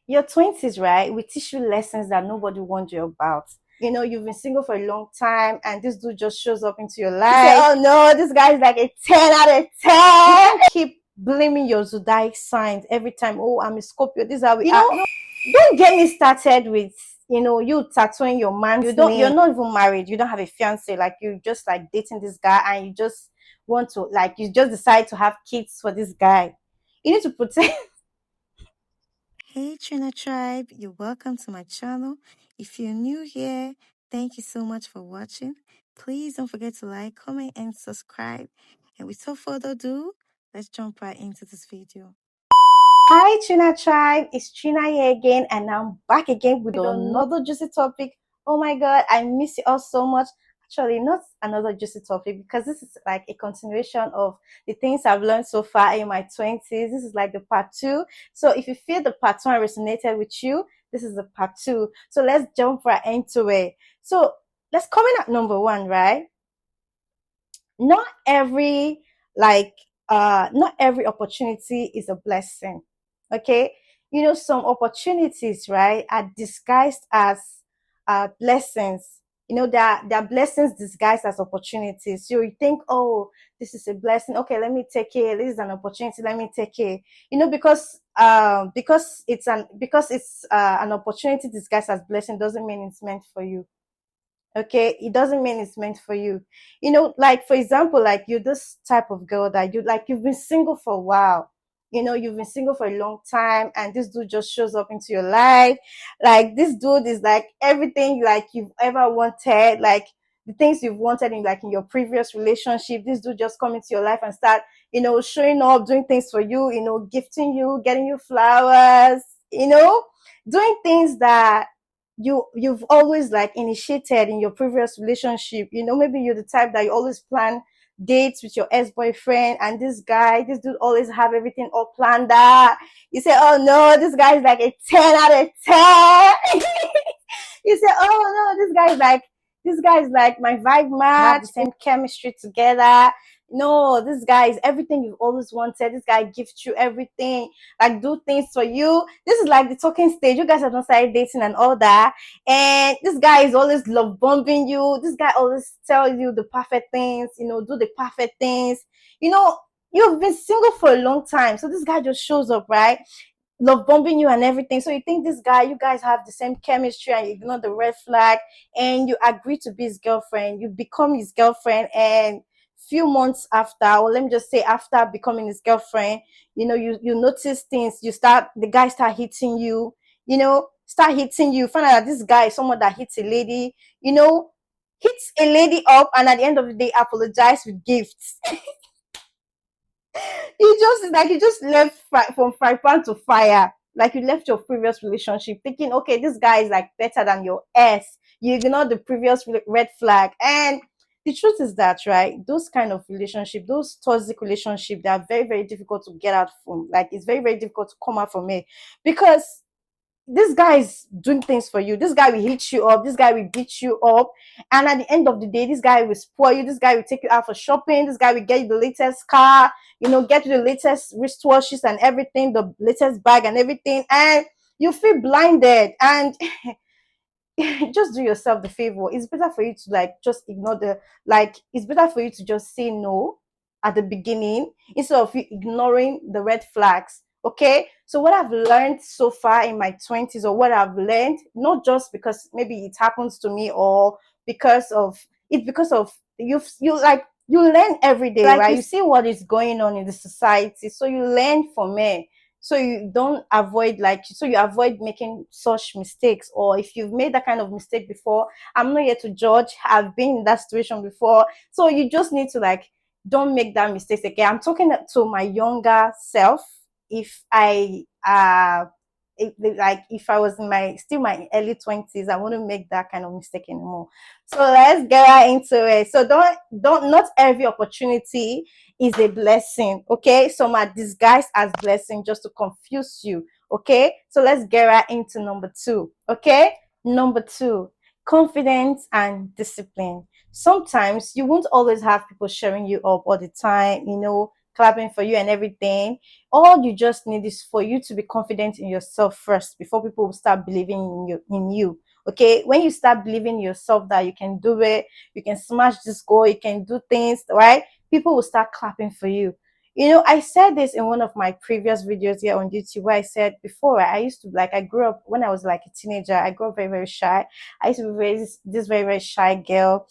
Your 20s, right, will teach you lessons that nobody warned you about. You've been single for a long time and this dude just shows up into your life. You say, oh no, this guy's like a 10 out of 10. Keep blaming your zodiac signs every time. Oh, I'm a Scorpio. This is how we are. Don't get me started with you tattooing your man's name. You're not even married. You don't have a fiance. Like, you just like dating this guy and you just want to, like, you just decide to have kids for this guy. You need to protect. Hey Trina Tribe, you're welcome to my channel. If you're new here, thank you so much for watching. Please don't forget to like, comment, and subscribe. And without further ado, let's jump right into this video. Hi Trina Tribe, it's Trina here again, and I'm back again with another juicy topic. Oh my god, I miss you all so much. Actually, not another juicy topic, because this is like a continuation of the things I've learned so far in my 20s. This is like the part 2. So if you feel the part 1 resonated with you, this is the part 2. So let's jump right into it. So let's comment at number 1, right? Not every like not every opportunity is a blessing. Okay, some opportunities, right, are disguised as blessings. There are blessings disguised as opportunities. So you think, oh, this is a blessing, okay, let me take it. This is an opportunity, let me take it. Because it's an opportunity disguised as blessing doesn't mean it's meant for you. Okay, it doesn't mean it's meant for you. Like, for example, like, you're this type of girl that you've been single for a while. You've been single for a long time and this dude just shows up into your life. Like, this dude is like everything like you've ever wanted, like the things you've wanted in your previous relationship. This dude just come into your life and start showing up, doing things for you, gifting you, getting you flowers, doing things that you've always like initiated in your previous relationship. Maybe you're the type that you always plan dates with your ex-boyfriend, and this dude always have everything all planned out. You say, oh no, this guy is like a 10 out of 10. You say, oh no, this guy is like my vibe match, the same chemistry together. No, this guy is everything you've always wanted. This guy gives you everything, like do things for you. This is like the talking stage. You guys have not started dating and all that. And this guy is always love bombing you. This guy always tells you the perfect things, do the perfect things. You've been single for a long time. So this guy just shows up, right? Love bombing you and everything. So you think this guy, you guys have the same chemistry, and you ignore the red flag, and you agree to be his girlfriend. You become his girlfriend, and few months after, or let me just say after becoming his girlfriend, you notice things. The guy start hitting you, find out that this guy is someone that hits a lady, hits a lady up, and at the end of the day apologize with gifts. You just left from fry pan to fire. Like, you left your previous relationship thinking, okay, this guy is like better than your ex. You ignore the previous red flag. And the truth is that, right, those kind of relationship, those toxic relationship, they are very, very difficult to get out from. Like, it's very, very difficult to come out from it, because this guy is doing things for you. This guy will hit you up. This guy will beat you up. And at the end of the day, this guy will spoil you. This guy will take you out for shopping. This guy will get you the latest car, get you the latest wristwatches and everything, the latest bag and everything. And you feel blinded. And just do yourself the favor. It's better for you to like just ignore it's better for you to just say no at the beginning, instead of you ignoring the red flags. Okay, so what I've learned so far in my 20s, or what I've learned, not just because maybe it happens to me, or because of you learn every day, like, right? You see what is going on in the society, so you learn from it. So you avoid making such mistakes. Or if you've made that kind of mistake before, I'm not here to judge. I've been in that situation before. So you just need to like, don't make that mistake again. I'm talking to my younger self. If I if I was in my early 20s, I wouldn't make that kind of mistake anymore. So let's get right into it. So don't not every opportunity is a blessing. Okay, some are disguised as blessing just to confuse you. Okay, so let's get right into number 2. Okay, number 2, confidence and discipline. Sometimes you won't always have people sharing you up all the time. clapping for you and everything. All you just need is for you to be confident in yourself first before people will start believing in you. Okay, when you start believing in yourself that you can do it, you can smash this goal, you can do things, right? People will start clapping for you. I said this in one of my previous videos here on YouTube where I said before, right, I used to like, I grew up when I was like a teenager, I grew up very, very shy. I used to be this very, very shy girl.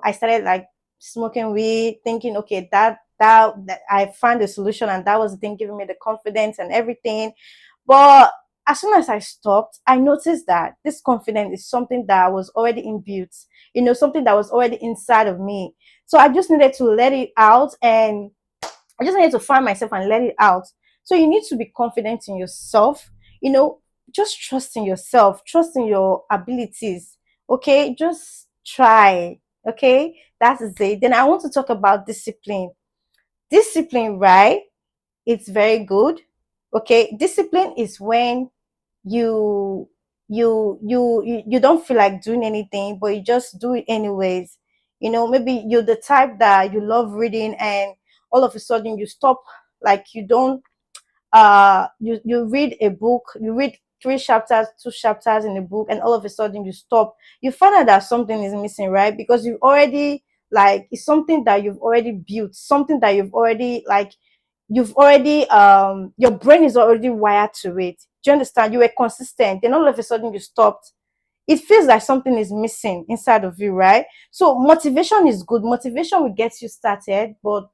I started like smoking weed, thinking, okay, that I found a solution, and that was the thing giving me the confidence and everything. But as soon as I stopped, I noticed that this confidence is something that was already inbuilt, something that was already inside of me. So I just needed to let it out, and I just needed to find myself and let it out. So you need to be confident in yourself, just trust in yourself, trust in your abilities. Okay, just try. Okay, that is it. Then I want to talk about discipline. Discipline, right? It's very good. Okay, discipline is when you you don't feel like doing anything, but you just do it anyways. Maybe you're the type that you love reading, and all of a sudden you stop, like you don't you read a book, you read 3 chapters, 2 chapters in a book, and all of a sudden you stop. You find out that something is missing, right? Because you've already, like, it's something that you've already built, something that you've already, like, you've already your brain is already wired to it. Do you understand? You were consistent, then all of a sudden you stopped. It feels like something is missing inside of you, right? So motivation is good. Motivation will get you started, but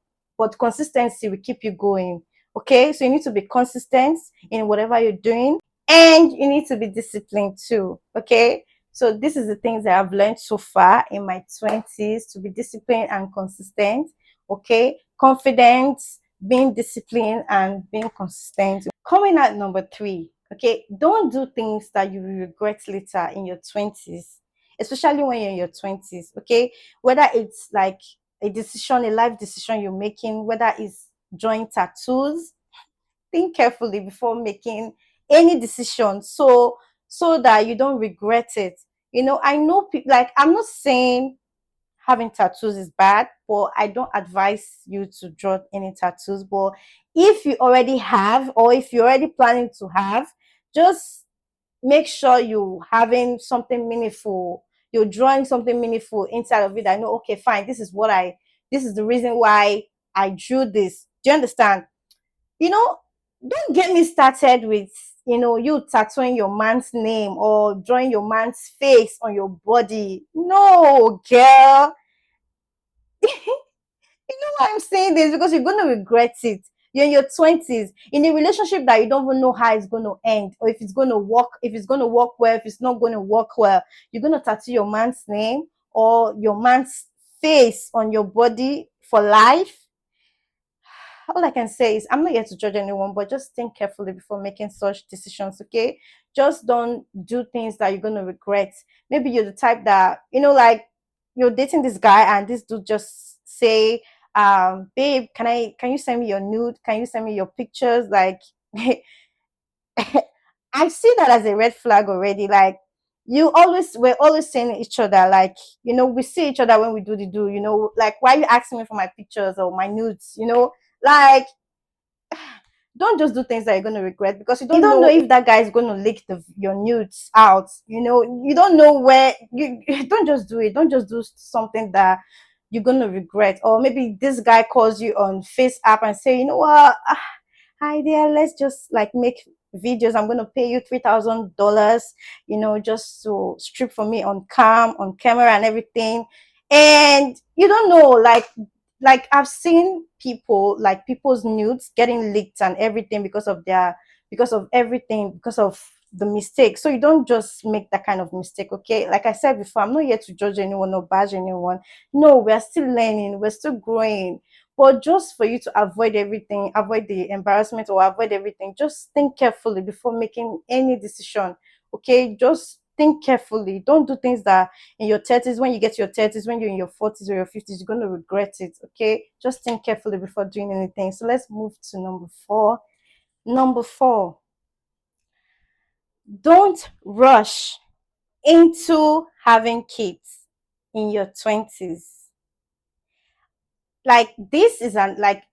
consistency will keep you going. Okay, so you need to be consistent in whatever you're doing, and you need to be disciplined too. Okay, so this is the things that I've learned so far in my 20s: to be disciplined and consistent. Okay, confidence, being disciplined, and being consistent. Coming at number 3, okay, don't do things that you will regret later in your 20s, especially when you're in your 20s. Okay, whether it's like a decision, a life decision you're making, whether it's drawing tattoos, think carefully before making any decision, so that you don't regret it. I know people, like, I'm not saying having tattoos is bad, but I don't advise you to draw any tattoos. But if you already have, or if you're already planning to have, just make sure you having something meaningful. You're drawing something meaningful inside of it. I know, okay, fine, this is the reason why I drew this. Do you understand? you know, don't get me started with, you tattooing your man's name or drawing your man's face on your body. No, girl. You know why I'm saying this? Because you're going to regret it. You're in your 20s in a relationship that you don't even know how it's going to end, or if it's going to work, if it's going to work well, if it's not going to work well. You're going to tattoo your man's name or your man's face on your body for life. All I can say is I'm not here to judge anyone, but just think carefully before making such decisions, okay? Just don't do things that you're gonna regret. Maybe you're the type that, like, you're dating this guy and this dude just say, babe, can you send me your nude? Can you send me your pictures? Like I see that as a red flag already. Like, we're always seeing each other, like, we see each other when we do the do, like, why are you asking me for my pictures or my nudes, like, don't just do things that you're going to regret, because you don't know if that guy is going to leak your nudes out. You don't know where you don't just do it. Don't just do something that you're going to regret. Or maybe this guy calls you on Face app and say, you know what, hi there, let's just like make videos. I'm going to pay you $3,000, just to strip for me on camera and everything. And you don't know, like I've seen people, like people's nudes getting leaked and everything, because of everything, because of the mistake. So you don't just make that kind of mistake. Okay, like I said before, I'm not here to judge anyone or bash anyone. No, we're still learning, we're still growing. But just for you to avoid everything, avoid the embarrassment, or avoid everything, just think carefully before making any decision. Okay, just think carefully. Don't do things that in your 30s, when you get to your 30s, when you're in your 40s or your 50s, you're going to regret it. Okay, just think carefully before doing anything. So let's move to number 4. Number 4, don't rush into having kids in your 20s. Like, this is an like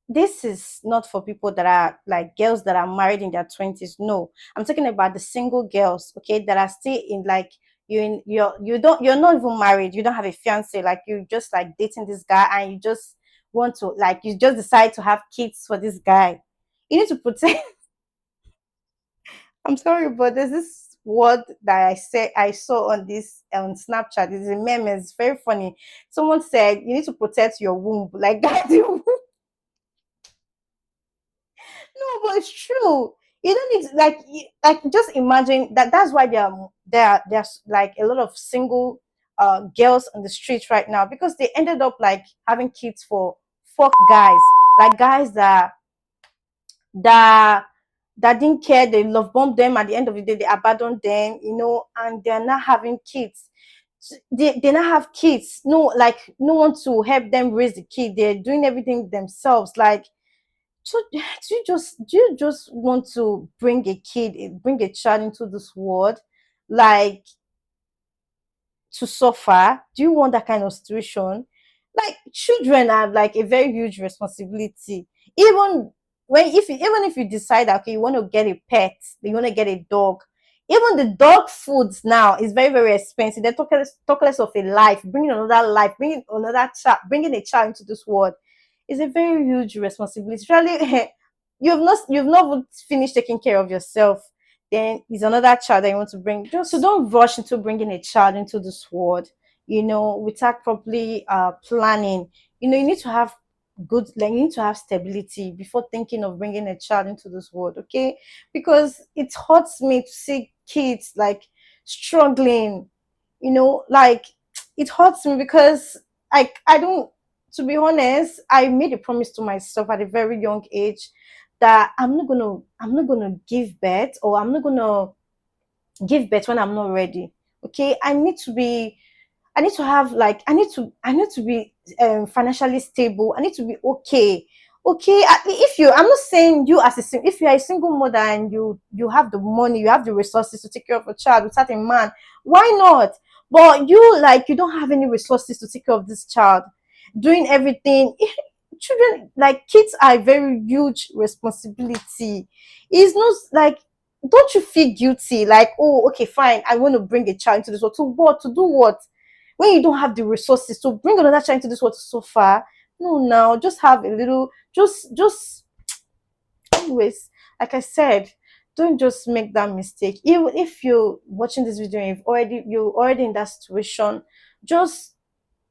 this is not for people that are like girls that are married in their 20s. No, I'm talking about the single girls, okay, that are still in like you're not even married, you don't have a fiance, like you just like dating this guy and you just want to like you just decide to have kids for this guy. You need to protect. I'm sorry, but there's this word that I saw on this on Snapchat. It's a meme. It's very funny. Someone said you need to protect your womb, like that. No, but it's true. You don't need to, like like just imagine that. That's why there's like a lot of single girls on the streets right now because they ended up like having kids for fuck guys, like guys that that didn't care. They love bomb them. At the end of the day, they abandoned them, you know, and they're not having kids. They not have kids. No, like no one to help them raise the kid. They're doing everything themselves. Like, so do you just want to bring a child into this world, like to suffer? Do you want that kind of situation? Like children have like a very huge responsibility. Even even if you decide that okay, you want to get a pet, you want to get a dog, even the dog foods now is very, very expensive. They talk less of a life, bringing a child into this world is a very huge responsibility. Really, you've not finished taking care of yourself, then is another child that you want to bring. Just so don't rush into bringing a child into this world, you know, without properly planning. You know, you need to have good, like you need to have stability before thinking of bringing a child into this world, okay? Because it hurts me to see kids like struggling, you know, like it hurts me because I don't, to be honest, I made a promise to myself at a very young age that I'm not gonna give birth, or I'm not gonna give birth when I'm not ready. Okay, I need to have like I need to be financially stable. I need to be okay. Okay, if you, I'm not saying you as if you are a single mother and you have the money, you have the resources to take care of a child without a man, why not? But you like you don't have any resources to take care of this child, doing everything. Children, like kids, are a very huge responsibility. It's not like, don't you feel guilty? Like, oh, okay, fine, I want to bring a child into this world. To what? To do what? When you don't have the resources to bring another child into this world to suffer. No, now just have a little, just anyways, like I said, don't just make that mistake. Even if you're watching this video and you're already in that situation, just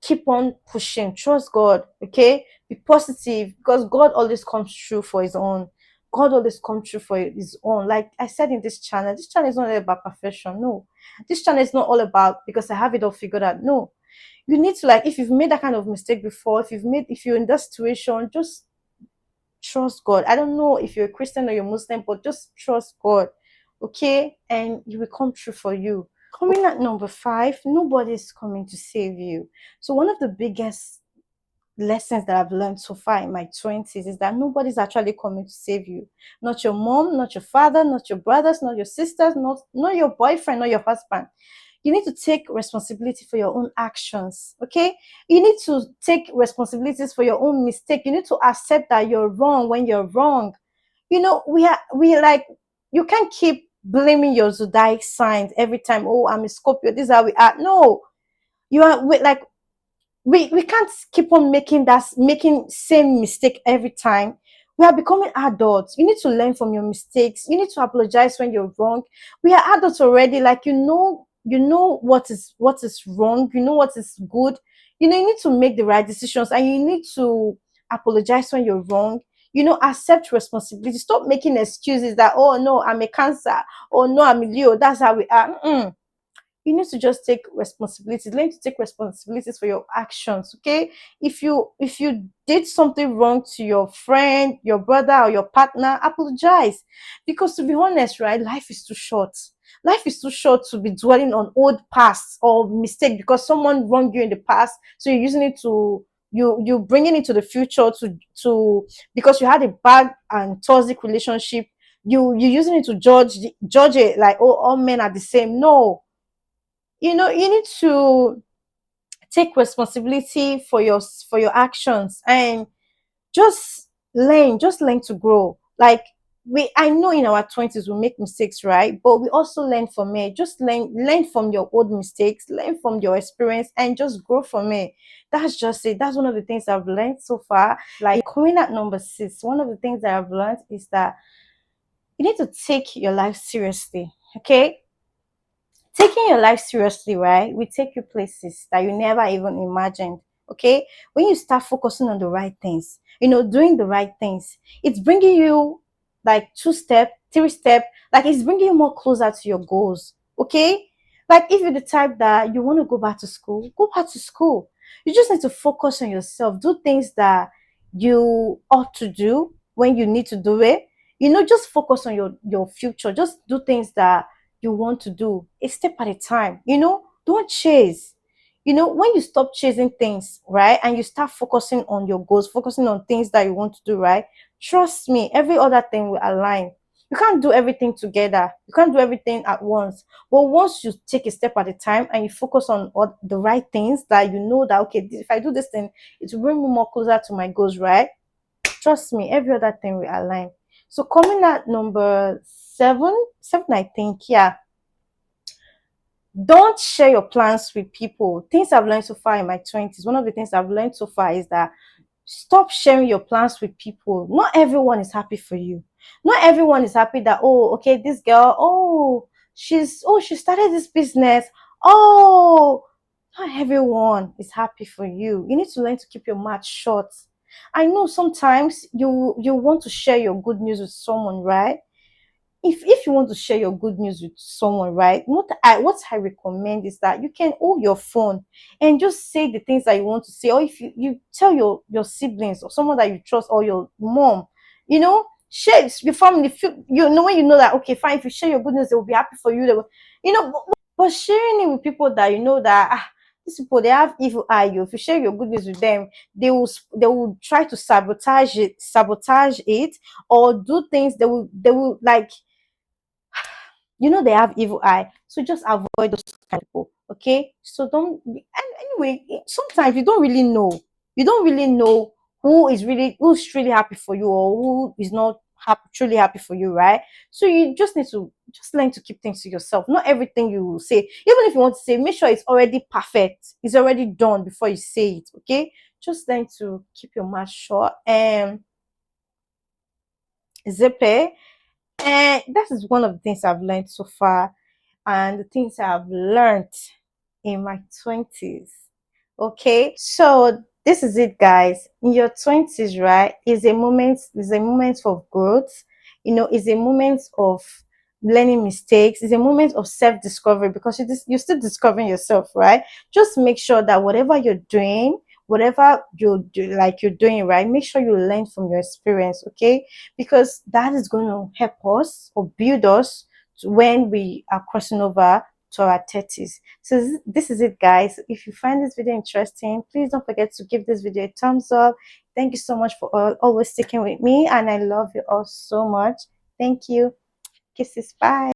keep on pushing. Trust God, okay? Be positive because God always comes true for his own. God always comes true for his own. Like I said in this channel is not all about perfection. No. This channel is not all about because I have it all figured out. No. You need to, like, if you've made that kind of mistake before, if you're in that situation, just trust God. I don't know if you're a Christian or you're Muslim, but just trust God. Okay? And he will come true for you. Coming at number 5, nobody's coming to save you. So one of the biggest lessons that I've learned so far in my 20s is that nobody's actually coming to save you. Not your mom, not your father, not your brothers, not your sisters, not your boyfriend, not your husband. You need to take responsibility for your own actions, okay? You need to take responsibilities for your own mistake. You need to accept that you're wrong when you're wrong. You know, we like, you can't keep blaming your zodiac signs every time. Oh, I'm a Scorpio, this is how we are. No, you are like, we can't keep on making same mistake every time. We are becoming adults. You need to learn from your mistakes. You need to apologize when you're wrong. We are adults already. Like, you know what is wrong, you know what is good. You know, you need to make the right decisions and you need to apologize when you're wrong. You know, accept responsibility. Stop making excuses that, oh no, I'm a Cancer, oh no, I'm a Leo, that's how we are. You need to just take responsibilities, learn to take responsibilities for your actions, okay? If you did something wrong to your friend, your brother, or your partner, apologize. Because to be honest, right, life is too short. Life is too short to be dwelling on old past or mistake because someone wronged you in the past, so you're using it to, you bringing it to the future to because you had a bad and toxic relationship. You using it to judge it like, oh, all men are the same. No, you know, you need to take responsibility for your actions and just learn, just learn to grow. Like, I know in our 20s we make mistakes, right? But we also learn from it. Just learn from your old mistakes, learn from your experience, and just grow from it. That's just it. That's one of the things I've learned so far. Like, coming at number 6, one of the things that I've learned is that you need to take your life seriously. Okay, taking your life seriously, right, will take you places that you never even imagined. Okay, when you start focusing on the right things, doing the right things, it's bringing you like 2 step, 3 step, like it's bringing you more closer to your goals. Okay, like if you're the type that you want to go back to school, go back to school. You just need to focus on yourself, do things that you ought to do when you need to do it. Just focus on your future. Just do things that you want to do, a step at a time. Don't chase. When you stop chasing things, right, and you start focusing on your goals, focusing on things that you want to do, right, trust me, every other thing will align. You can't do everything together, you can't do everything at once. But once you take a step at a time and you focus on all the right things that you know that, okay, if I do this thing, it will bring me more closer to my goals, right, trust me, every other thing will align. So coming at number seven, I think, yeah, don't share your plans with people. Things I've learned so far in my 20s, one of the things I've learned so far is that stop sharing your plans with people. Not everyone is happy for you. Not everyone is happy that, oh, okay, this girl, she started this business. Oh, not everyone is happy for you. You need to learn to keep your mouth shut. I know sometimes you want to share your good news with someone, right? If you want to share your good news with someone, right, what I recommend is that you can hold your phone and just say the things that you want to say. Or if you tell your siblings or someone that you trust, or your mom, share your family. When you know that, okay, fine, if you share your good news, they will be happy for you. But sharing it with people that you know that, these people, they have evil eye. If you share your good news with them, they will try to sabotage it, or do things. They will like, they have evil eye. So just avoid those kind of people. Okay, so don't. And anyway, sometimes you don't really know who's really happy for you, or who is not truly happy for you, right? So you just need to just learn to keep things to yourself. Not everything you will say, even if you want to say, make sure it's already perfect, it's already done before you say it. Okay, just learn to keep your mouth shut and zip it. And that is one of the things I've learned so far, and the things I've learned in my 20s. Okay, so this is it, guys. In your 20s, right, is a moment of growth. Is a moment of learning mistakes. It's a moment of self-discovery, because you're still discovering yourself, right? Just make sure that whatever you're doing, whatever you do, like you're doing, right, make sure you learn from your experience. Okay, because that is going to help us or build us when we are crossing over to our 30s. So this is it, guys. If you find this video interesting, please don't forget to give this video a thumbs up. Thank you so much for always sticking with me, and I love you all so much. Thank you. Kisses. Bye.